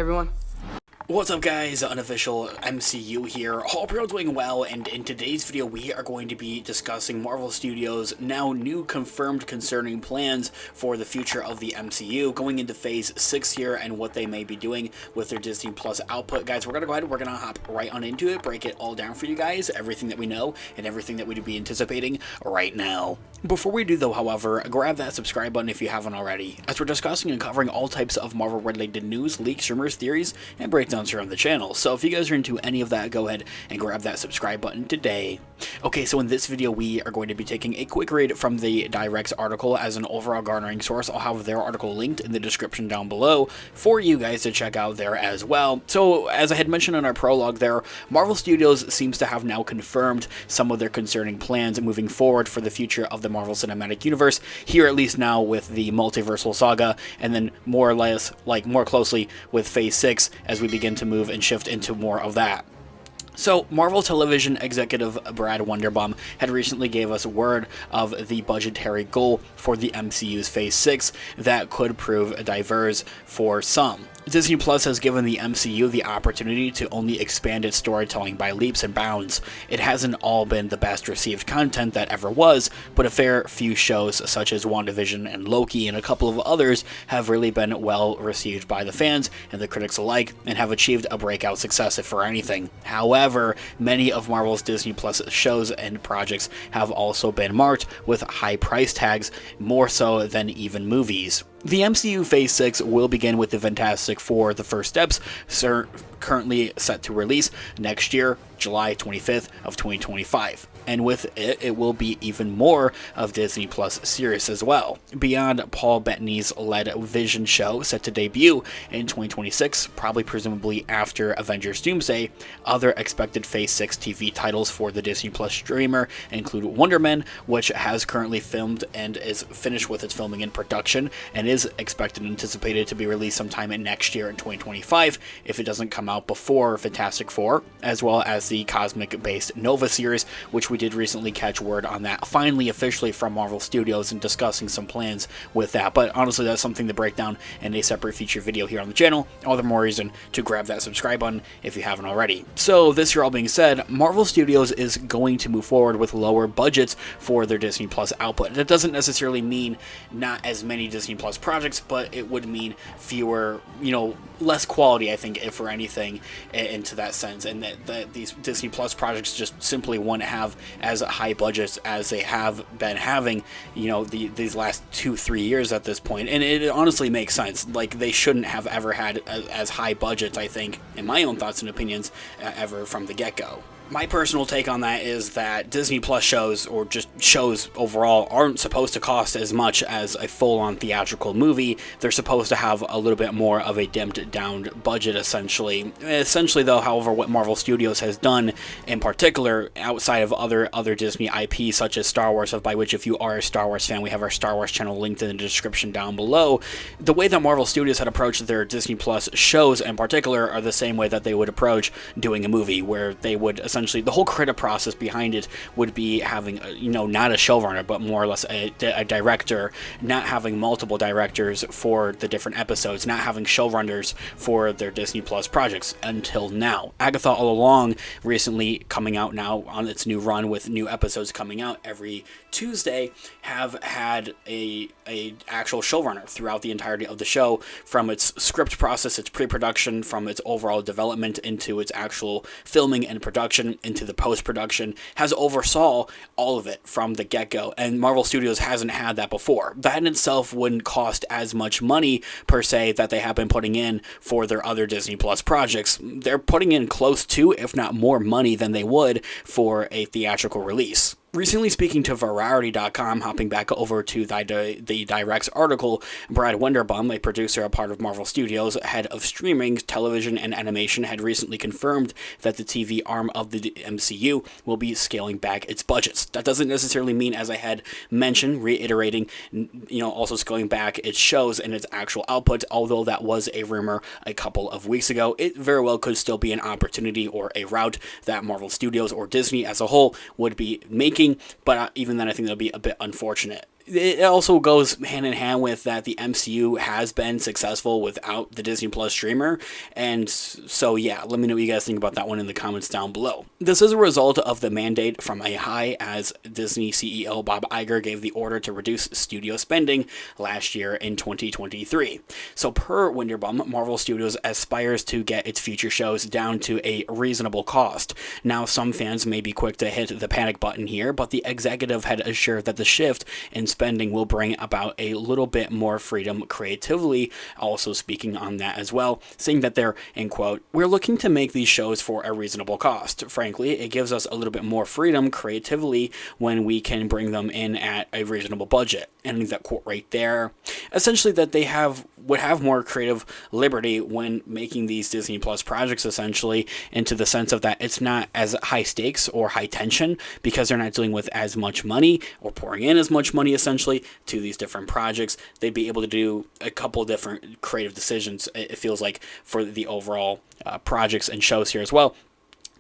everyone. What's up guys, Unofficial MCU here. Hope you're all doing well, and in today's video we are going to be discussing Marvel Studios' now new confirmed concerning plans for the future of the MCU going into Phase 6 here and what they may be doing with their Disney Plus output. Guys, we're going to hop right on into it, break it all down for you guys, everything that we know and everything that we'd be anticipating right now. Before we do though, however, grab that subscribe button if you haven't already, as we're discussing and covering all types of Marvel related news, leaks, rumors, theories, and breakdowns here on the channel. So if you guys are into any of that, go ahead and grab that subscribe button today. Okay, so in this video we are going to be taking a quick read from the Direct's article as an overall garnering source. I'll have their article linked in the description down below for you guys to check out there as well. So as I had mentioned in our prologue there, Marvel Studios seems to have now confirmed some of their concerning plans moving forward for the future of the Marvel Cinematic Universe, here at least now with the multiversal saga, and then more or less, like more closely with Phase 6 as we begin to move and shift into more of that. So, Marvel Television executive Brad Wonderbaum had recently gave us word of the budgetary goal for the MCU's Phase 6 that could prove diverse for some. Disney Plus has given the MCU the opportunity to only expand its storytelling by leaps and bounds. It hasn't all been the best received content that ever was, but a fair few shows such as WandaVision and Loki and a couple of others have really been well received by the fans and the critics alike and have achieved a breakout success if for anything. However, many of Marvel's Disney Plus shows and projects have also been marked with high price tags, more so than even movies. The MCU Phase 6 will begin with the Fantastic Four: The First Steps, currently set to release next year, July 25th of 2025. And with it, it will be even more of Disney Plus series as well. Beyond Paul Bettany's led Vision show set to debut in 2026, probably presumably after Avengers Doomsday, other expected Phase 6 TV titles for the Disney Plus streamer include Wonder Man, which has currently filmed and is finished with its filming and production, and is expected and anticipated to be released sometime in next year in 2025 if it doesn't come out before Fantastic Four, as well as the cosmic-based Nova series, which we did recently catch word on that finally officially from Marvel Studios and discussing some plans with that. But honestly, that's something to break down in a separate feature video here on the channel. All the more reason to grab that subscribe button if you haven't already. So this here all being said, Marvel Studios is going to move forward with lower budgets for their Disney Plus output. That doesn't necessarily mean not as many Disney Plus projects, but it would mean fewer, less quality, I think, if for anything, into that sense, and that these Disney Plus projects just simply won't have as high budgets as they have been having, these last 2-3 years at this point. And it honestly makes sense. Like, they shouldn't have ever had as high budgets, I think, in my own thoughts and opinions, ever from the get-go. My personal take on that is that Disney Plus shows, or just shows overall, aren't supposed to cost as much as a full-on theatrical movie. They're supposed to have a little bit more of a dimmed-down budget, essentially. Essentially, though, however, what Marvel Studios has done, in particular, outside of other Disney IP, such as Star Wars, by which, if you are a Star Wars fan, we have our Star Wars channel linked in the description down below. The way that Marvel Studios had approached their Disney Plus shows, in particular, are the same way that they would approach doing a movie, where they would essentially, the whole creative process behind it would be having, not a showrunner, but more or less a director, not having multiple directors for the different episodes, not having showrunners for their Disney Plus projects until now. Agatha all along, recently coming out now on its new run with new episodes coming out every Tuesday, have had a actual showrunner throughout the entirety of the show, from its script process, its pre-production, from its overall development into its actual filming and production, into the post-production, has oversaw all of it from the get-go, and Marvel Studios hasn't had that before. That in itself wouldn't cost as much money, per se, that they have been putting in for their other Disney Plus projects. They're putting in close to, if not more money than they would for a theatrical release. Recently speaking to Variety.com, hopping back over to the Direct's article, Brad Wonderbaum, a producer, a part of Marvel Studios, head of streaming, television, and animation, had recently confirmed that the TV arm of the MCU will be scaling back its budgets. That doesn't necessarily mean, as I had mentioned, reiterating, also scaling back its shows and its actual output, although that was a rumor a couple of weeks ago. It very well could still be an opportunity or a route that Marvel Studios or Disney as a whole would be making, but even then I think that'll be a bit unfortunate. it also goes hand in hand with that the MCU has been successful without the Disney Plus streamer. And so, yeah, let me know what you guys think about that one in the comments down below. This is a result of the mandate from a high as Disney CEO Bob Iger gave the order to reduce studio spending last year in 2023. So per Winterbum, Marvel Studios aspires to get its future shows down to a reasonable cost. Now, some fans may be quick to hit the panic button here, but the executive had assured that the shift in spending will bring about a little bit more freedom creatively, also speaking on that as well, saying that they're, in quote, "We're looking to make these shows for a reasonable cost. Frankly, it gives us a little bit more freedom creatively when we can bring them in at a reasonable budget." And that quote right there, essentially that they would have more creative liberty when making these Disney Plus projects, essentially, into the sense of that it's not as high stakes or high tension because they're not dealing with as much money or pouring in as much money, essentially, to these different projects. They'd be able to do a couple different creative decisions, it feels like, for the overall projects and shows here as well.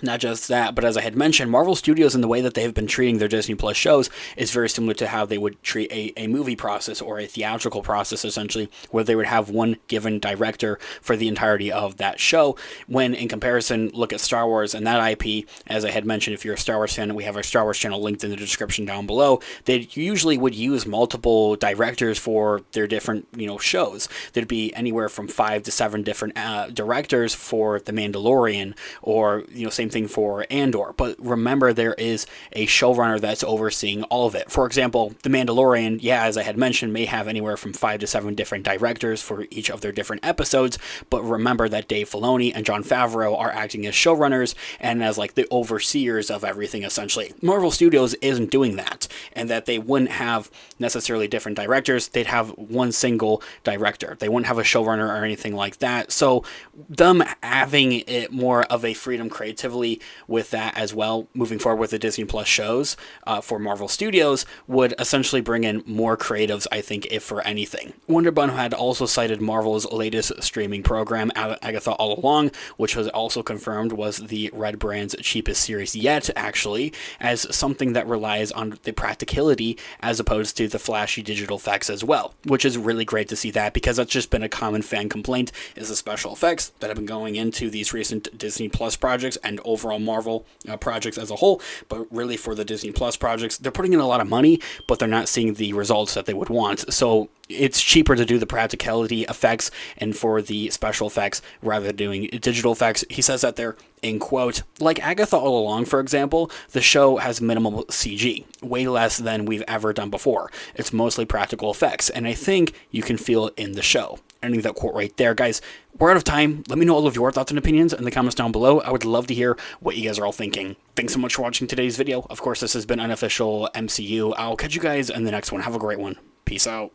Not just that, but as I had mentioned, Marvel Studios, in the way that they have been treating their Disney Plus shows, is very similar to how they would treat a movie process or a theatrical process, essentially, where they would have one given director for the entirety of that show. When, in comparison, look at Star Wars and that IP, as I had mentioned, if you're a Star Wars fan, we have our Star Wars channel linked in the description down below. They usually would use multiple directors for their different, shows. There'd be anywhere from 5 to 7 different directors for The Mandalorian, or, same thing for Andor. But remember, there is a showrunner that's overseeing all of it. For example, The Mandalorian, as I had mentioned, may have anywhere from 5 to 7 different directors for each of their different episodes. But remember that Dave Filoni and Jon Favreau are acting as showrunners and as like the overseers of everything, essentially. Marvel Studios isn't doing that, and that they wouldn't have necessarily different directors. They'd have one single director. They wouldn't have a showrunner or anything like that. So them having it more of a freedom creatively with that as well, moving forward with the Disney Plus shows for Marvel Studios, would essentially bring in more creatives, I think, if for anything. Wonderbun had also cited Marvel's latest streaming program, Agatha All Along, which was also confirmed was the Red Brand's cheapest series yet, actually, as something that relies on the practicality as opposed to the flashy digital effects as well, which is really great to see that, because that's just been a common fan complaint, is the special effects that have been going into these recent Disney Plus projects and overall Marvel projects as a whole. But really, for the Disney Plus projects, they're putting in a lot of money, but they're not seeing the results that they would want. So it's cheaper to do the practicality effects and for the special effects rather than doing digital effects. He says that they're, in quote, like Agatha All Along, for example, the show has minimal CG, way less than we've ever done before. It's mostly practical effects, and I think you can feel it in the show. Ending that quote right there. Guys, we're out of time. Let me know all of your thoughts and opinions in the comments down below. I would love to hear what you guys are all thinking. Thanks so much for watching today's video. Of course, this has been Unofficial MCU. I'll catch you guys in the next one. Have a great one. Peace out.